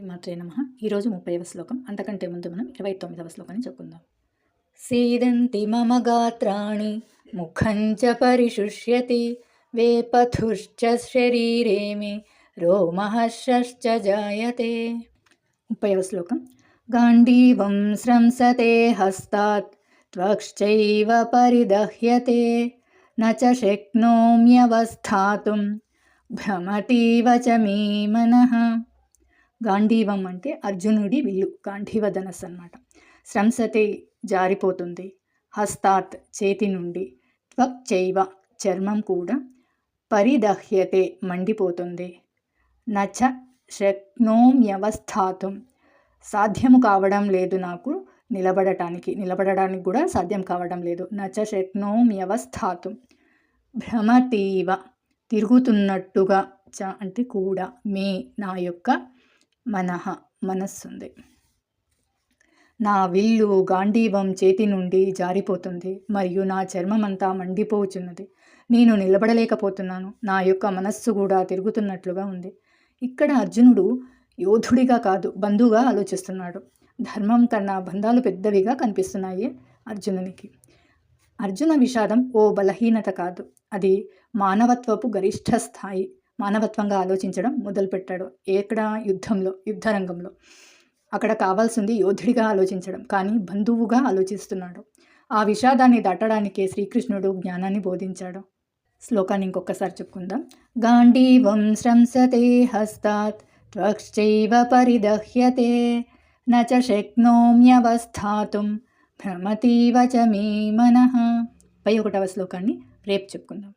శ్రీమాత్రే నమః. ఈరోజు 30వ శ్లోకం. అంతకంటే ముందు మనం 29వ శ్లోకాన్ని చెప్పుకుందాం. సీదంతి మమ గాత్రాణి ముఖం చ పరిశుష్యతి వేపథుశ్చ శరీరే మే రోమహర్షశ్చ జాయతే. 30వ శ్లోకం. గాంధీవం స్రంసతే హస్తాత్ త్వక్శ్చైవ పరిదహ్యతే న చ శక్నోమ్యవస్థాతుం భ్రమతీవ చ మే మనః. గాంధీవం అంటే అర్జునుడి విల్లు, గాంధీవ ధనస్సు అన్నమాట. స్రంసతే జారిపోతుంది, హస్తాత్ చేతి నుండి, త్వక్ చైవ చర్మం కూడా, పరిదహ్యతే మండిపోతుంది, నచ శక్నోమ్యవస్థాతుం సాధ్యము కావడం లేదు నాకు నిలబడడానికి కూడా సాధ్యం కావడం లేదు. నచ శక్నోమ్యవస్థాతుం భ్రమతీవ తిరుగుతున్నట్టుగా, చ అంటే కూడా, మే నా యొక్క మనః మనస్సుంది. నా విల్లు గాంధీవం చేతి నుండి జారిపోతుంది మరియు నా చర్మమంతా మండిపోచున్నది. నేను నిలబడలేకపోతున్నాను. నా యొక్క మనస్సు కూడా తిరుగుతున్నట్లుగా ఉంది. ఇక్కడ అర్జునుడు యోధుడిగా కాదు, బంధువుగా ఆలోచిస్తున్నాడు. ధర్మం కన్నా బంధాలు పెద్దవిగా కనిపిస్తున్నాయి అర్జునునికి. అర్జున విషాదం ఓ బలహీనత కాదు, అది మానవత్వపు గరిష్ట స్థాయి. మానవత్వంగా ఆలోచించడం మొదలుపెట్టాడు. ఎక్కడ? యుద్ధరంగంలో. అక్కడ కావాల్సింది యోధుడిగా ఆలోచించడం, కానీ బంధువుగా ఆలోచిస్తున్నాడు. ఆ విషాదాన్ని దాటడానికే శ్రీకృష్ణుడు జ్ఞానాన్ని బోధించాడు. శ్లోకాన్ని ఇంకొకసారి చెప్పుకుందాం. గాంధీవం స్రంసతే హస్తాత్ త్వక్శ్చైవ పరిదహ్యతే న చ శక్నోమ్యవస్థాతుం భ్రమతీవ చ మే మనః. 31వ శ్లోకాన్ని రేపు చెప్పుకుందాం.